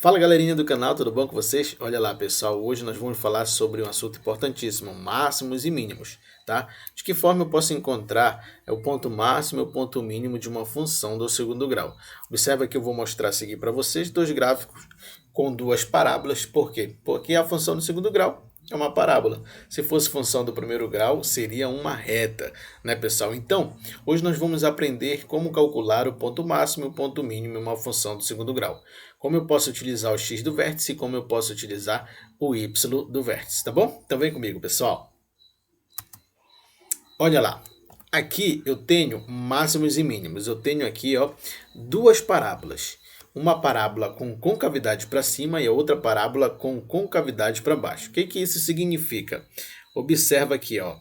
Fala galerinha do canal, tudo bom com vocês? Olha lá pessoal, hoje nós vamos falar sobre um assunto importantíssimo, máximos e mínimos, tá? De que forma eu posso encontrar o ponto máximo e o ponto mínimo de uma função do segundo grau. Observa que eu vou mostrar a seguir para vocês dois gráficos com duas parábolas, por quê? Porque a função do segundo grau é uma parábola. Se fosse função do primeiro grau, seria uma reta, né, pessoal? Então, hoje nós vamos aprender como calcular o ponto máximo e o ponto mínimo em uma função do segundo grau. Como eu posso utilizar o x do vértice e como eu posso utilizar o y do vértice, tá bom? Então vem comigo, pessoal. Olha lá. Aqui eu tenho máximos e mínimos. Eu tenho aqui, ó, duas parábolas. Uma parábola com concavidade para cima e a outra parábola com concavidade para baixo. O que isso significa? Observa aqui, ó.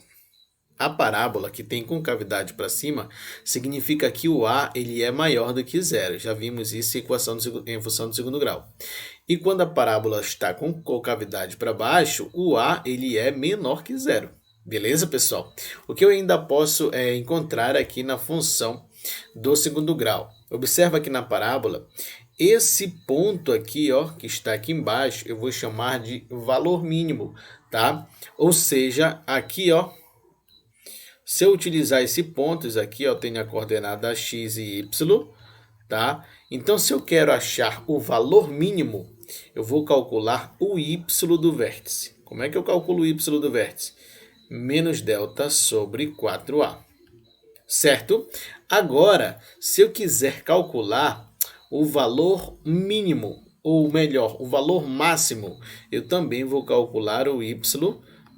A parábola que tem concavidade para cima significa que o A ele é maior do que zero. Já vimos isso em função do segundo grau. E quando a parábola está com concavidade para baixo, o A ele é menor que zero. Beleza, pessoal? O que eu ainda posso encontrar aqui na função do segundo grau? Observa aqui na parábola, esse ponto aqui, ó, que está aqui embaixo, eu vou chamar de valor mínimo, tá? Ou seja, aqui, ó, se eu utilizar esses pontos aqui, eu tenho a coordenada x e y, tá? Então, se eu quero achar o valor mínimo, eu vou calcular o y do vértice. Como é que eu calculo o y do vértice? Menos delta sobre 4a, certo? Agora, se eu quiser calcular o valor mínimo, ou melhor, o valor máximo, eu também vou calcular o y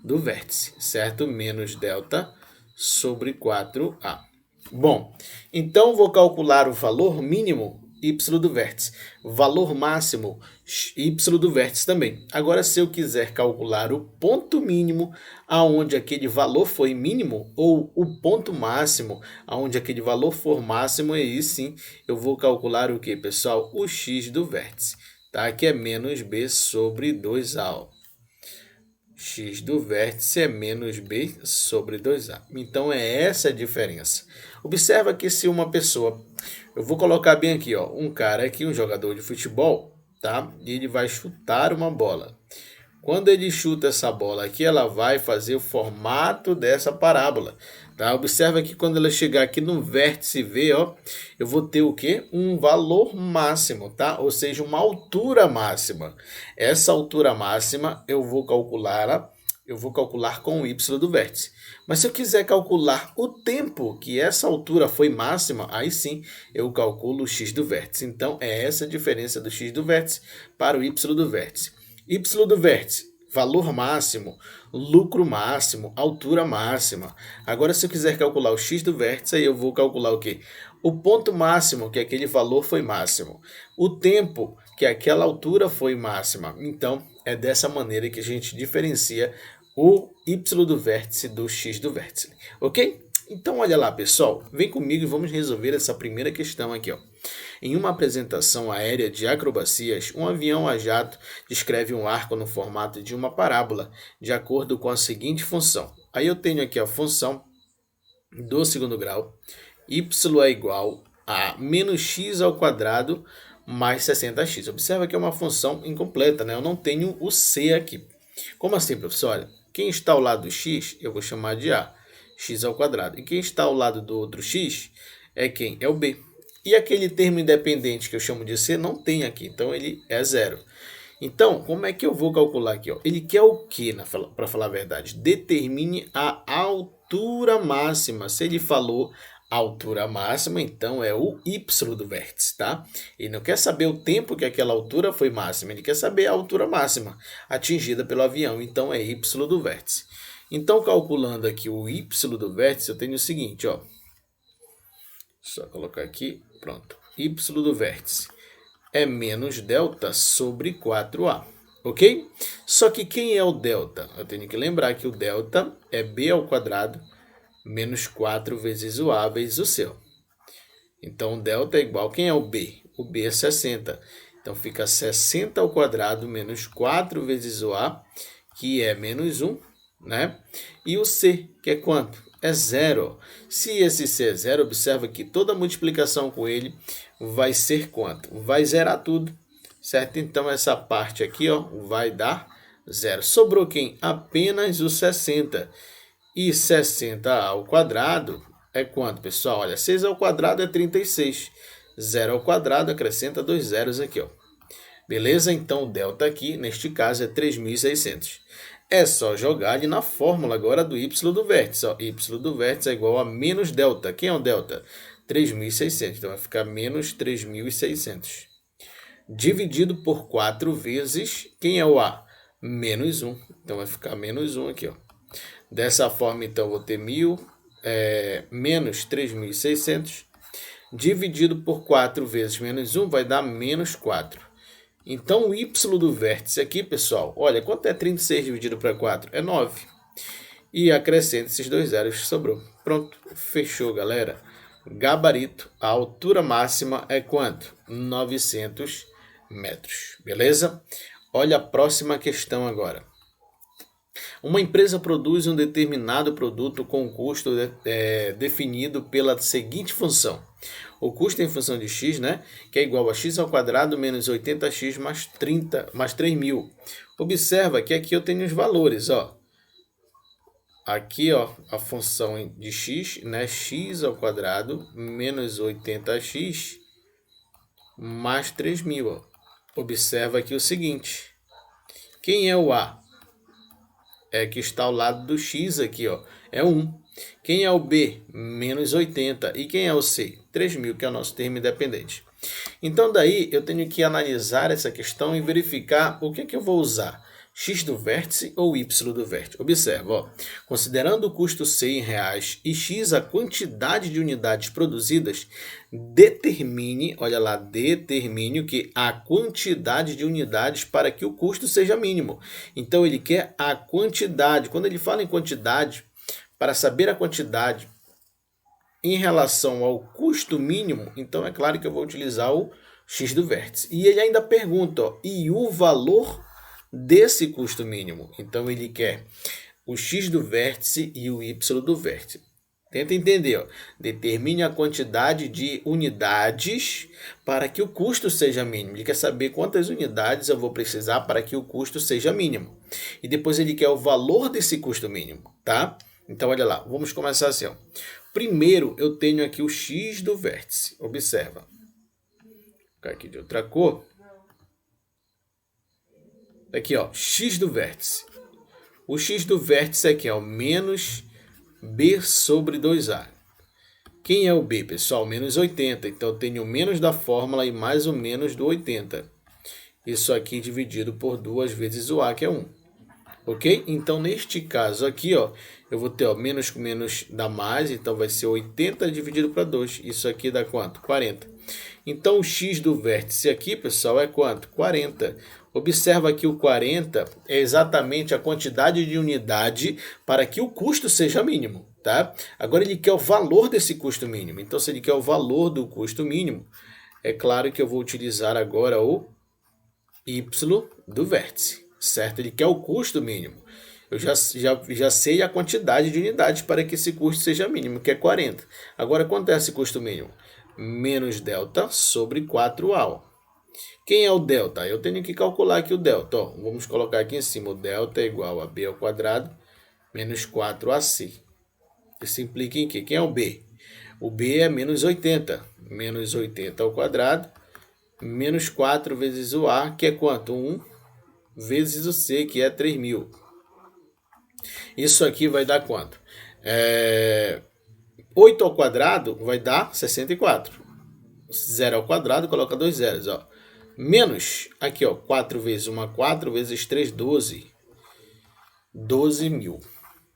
do vértice, certo? Menos delta sobre 4a. Bom, então vou calcular o valor mínimo y do vértice, valor máximo y do vértice também. Agora, se eu quiser calcular o ponto mínimo aonde aquele valor foi mínimo, ou o ponto máximo aonde aquele valor for máximo, aí sim eu vou calcular o que, pessoal? O x do vértice, tá? Que é menos b sobre 2a. X do vértice é menos b sobre 2a. Então, é essa a diferença. Observa que se uma pessoa... Eu vou colocar bem aqui, ó, um cara aqui, um jogador de futebol, tá? E ele vai chutar uma bola. Quando ele chuta essa bola aqui, ela vai fazer o formato dessa parábola, tá? Observa que quando ela chegar aqui no vértice V, ó, eu vou ter o quê? Um valor máximo, tá? Ou seja, uma altura máxima. Essa altura máxima eu vou calcular com o y do vértice. Mas se eu quiser calcular o tempo que essa altura foi máxima, aí sim eu calculo o x do vértice. Então, é essa a diferença do x do vértice para o y do vértice. Y do vértice, valor máximo, lucro máximo, altura máxima. Agora, se eu quiser calcular o x do vértice, aí eu vou calcular o quê? O ponto máximo, que aquele valor foi máximo. O tempo, que aquela altura foi máxima. Então, é dessa maneira que a gente diferencia o y do vértice do x do vértice. Ok? Então, olha lá, pessoal. Vem comigo e vamos resolver essa primeira questão aqui, ó. Em uma apresentação aérea de acrobacias, um avião a jato descreve um arco no formato de uma parábola, de acordo com a seguinte função. Aí eu tenho aqui a função do segundo grau, y é igual a menos x ao quadrado mais 60x. Observa que é uma função incompleta, né? Eu não tenho o c aqui. Como assim, professor? Olha, quem está ao lado do x, eu vou chamar de a, x ao quadrado. E quem está ao lado do outro x é quem? É o b. E aquele termo independente que eu chamo de c não tem aqui, então ele é zero. Então, como é que eu vou calcular aqui? Ó? Ele quer o quê, para falar a verdade? Determine a altura máxima. Se ele falou altura máxima, então é o y do vértice, tá? Ele não quer saber o tempo que aquela altura foi máxima, ele quer saber a altura máxima atingida pelo avião, então é y do vértice. Então, calculando aqui o y do vértice, eu tenho o seguinte, ó. Só colocar aqui, pronto. Y do vértice é menos delta sobre 4a, ok? Só que quem é o delta? Eu tenho que lembrar que o delta é b ao quadrado menos 4 vezes o a vezes o c. Então, o delta é igual... Quem é o b? O b é 60. Então, fica 60 ao quadrado menos 4 vezes o a, que é menos 1, né? E o c, que é quanto? É zero. Se esse c é zero, observa que toda multiplicação com ele vai ser quanto? Vai zerar tudo. certo? Então, essa parte aqui, ó, vai dar zero. Sobrou quem? Apenas o 60. E 60 ao quadrado é quanto, pessoal? Olha, 6 ao quadrado é 36. 0 ao quadrado acrescenta dois zeros aqui, ó. Beleza? Então, o delta aqui, neste caso, é 3.600. É só jogar ali na fórmula agora do y do vértice. Ó. Y do vértice é igual a menos delta. Quem é o delta? 3.600. Então, vai ficar menos 3.600. Dividido por 4 vezes, quem é o A? Menos 1. Então, vai ficar menos 1 aqui, ó. Dessa forma, então, eu vou ter menos 3.600. Dividido por 4 vezes menos 1 vai dar menos 4. Então, o y do vértice aqui, pessoal, olha, quanto é 36 dividido para 4? É 9. E acrescenta esses dois zeros que sobrou. Pronto, fechou, galera. Gabarito, a altura máxima é quanto? 900 metros, beleza? Olha a próxima questão agora. Uma empresa produz um determinado produto com custo definido pela seguinte função. O custo em função de x, né, que é igual a x ao quadrado menos 80x mais 3.000. Observa que aqui eu tenho os valores, ó. Aqui, ó, a função de x, né, x ao quadrado menos 80x mais 3.000. Ó. Observa aqui o seguinte. Quem é o A? É que está ao lado do x aqui, ó, é 1. Quem é o B? Menos 80. E quem é o C? 3.000, que é o nosso termo independente. Então, daí, eu tenho que analisar essa questão e verificar o que eu vou usar. X do vértice ou Y do vértice? Observa, ó, considerando o custo C em reais e X a quantidade de unidades produzidas, determine, olha lá, determine o que? A quantidade de unidades para que o custo seja mínimo. Então, ele quer a quantidade. Quando ele fala em quantidade, para saber a quantidade em relação ao custo mínimo, então é claro que eu vou utilizar o x do vértice. E ele ainda pergunta, ó, e o valor desse custo mínimo? Então ele quer o x do vértice e o y do vértice. Tenta entender, ó. Determine a quantidade de unidades para que o custo seja mínimo. Ele quer saber quantas unidades eu vou precisar para que o custo seja mínimo. E depois ele quer o valor desse custo mínimo, tá? Então, olha lá, vamos começar assim, ó. Primeiro, eu tenho aqui o x do vértice. Observa. Vou colocar aqui de outra cor. Aqui, ó, x do vértice. O x do vértice aqui é o menos b sobre 2a. Quem é o b, pessoal? Menos 80. Então, eu tenho o menos da fórmula e mais o menos do 80. Isso aqui dividido por 2 vezes o a, que é 1. Ok? Então, neste caso aqui, ó, eu vou ter, ó, menos com menos dá mais, então vai ser 80 dividido para 2. Isso aqui dá quanto? 40. Então, o x do vértice aqui, pessoal, é quanto? 40. Observa que o 40 é exatamente a quantidade de unidade para que o custo seja mínimo, tá? Agora, ele quer o valor desse custo mínimo. Então, se ele quer o valor do custo mínimo, é claro que eu vou utilizar agora o y do vértice. Certo? Ele quer o custo mínimo. Eu já sei a quantidade de unidades para que esse custo seja mínimo, que é 40. Agora, quanto é esse custo mínimo? Menos delta sobre 4A. Quem é o delta? Eu tenho que calcular aqui o delta. Ó, vamos colocar aqui em cima. O delta é igual a B ao quadrado menos 4AC. Isso implica em quê? Quem é o B? O B é menos 80. Menos 80 ao quadrado menos 4 vezes o A, que é quanto? 1 vezes o C, que é 3.000. Isso aqui vai dar quanto? 8 ao quadrado vai dar 64. 0 ao quadrado, coloca 2 zeros. Ó. Menos, aqui, ó, 4 vezes 1, 4 vezes 3, 12. 12.000.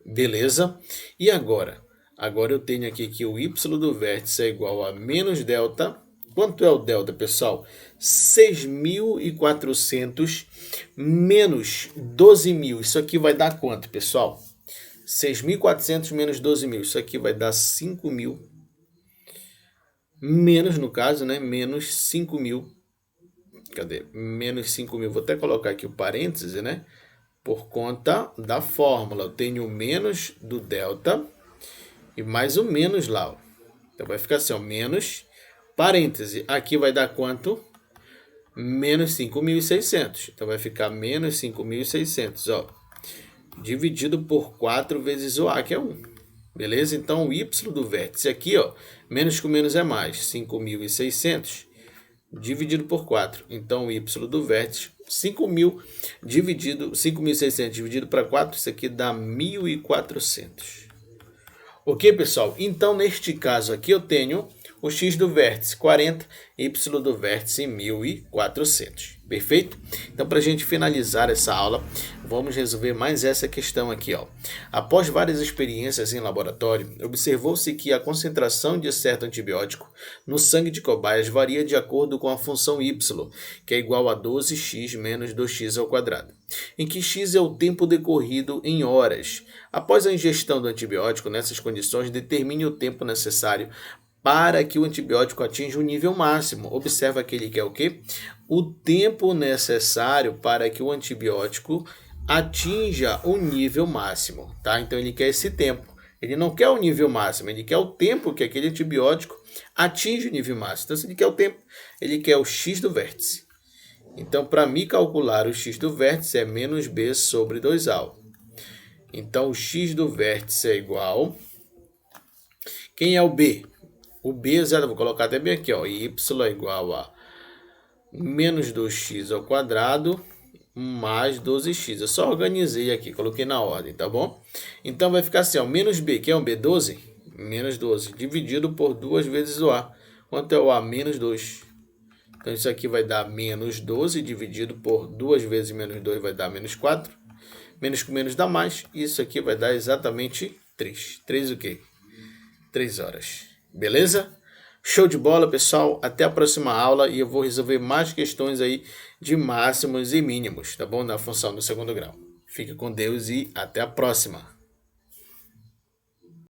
Beleza? E agora? Agora eu tenho aqui que o y do vértice é igual a menos delta. Quanto é o delta, pessoal? 6.400 menos 12.000. Isso aqui vai dar quanto, pessoal? 6.400 menos 12.000. Isso aqui vai dar 5.000. Menos, no caso, né? Menos 5.000. Cadê? Menos 5.000. Vou até colocar aqui o parêntese, né? Por conta da fórmula. Eu tenho o menos do delta e mais o menos lá. Ó. Então, vai ficar assim, ó. Menos... Parêntese, aqui vai dar quanto? menos 5.600. Então vai ficar menos 5.600, ó, dividido por 4 vezes o A, que é 1. Beleza? Então o y do vértice aqui, ó, menos com menos é mais, 5.600 dividido por 4. Então o y do vértice, 5.600 dividido para 4, isso aqui dá 1.400. Ok, pessoal? Então, neste caso aqui, eu tenho o x do vértice 40, y do vértice 1.400. Perfeito? Então, para a gente finalizar essa aula, vamos resolver mais essa questão aqui, ó. Após várias experiências em laboratório, observou-se que a concentração de certo antibiótico no sangue de cobaias varia de acordo com a função y, que é igual a 12x menos 2x ao quadrado, em que x é o tempo decorrido em horas. Após a ingestão do antibiótico nessas condições, determine o tempo necessário para que o antibiótico atinja o nível máximo. Observa que ele quer o quê? O tempo necessário para que o antibiótico atinja o nível máximo, tá? Então ele quer esse tempo. Ele não quer o nível máximo, ele quer o tempo que aquele antibiótico atinge o nível máximo. Então, se ele quer o tempo, ele quer o x do vértice. Então, para me calcular o x do vértice é menos b sobre 2a. Então, o x do vértice é igual... Quem é o b? O b é zero, vou colocar até bem aqui, ó. Y é igual a menos 2x ao quadrado mais 12x. Eu só organizei aqui, coloquei na ordem, tá bom? Então, vai ficar assim, ó. Menos b, que é um b? 12? Menos 12, dividido por 2 vezes o a. Quanto é o a? Menos 2. Então, isso aqui vai dar menos 12, dividido por 2 vezes menos 2 vai dar menos 4. Menos com menos dá mais. Isso aqui vai dar exatamente 3. 3 o quê? 3 horas. Beleza? Show de bola, pessoal. Até a próxima aula e eu vou resolver mais questões aí de máximos e mínimos, tá bom? Na função do segundo grau. Fique com Deus e até a próxima.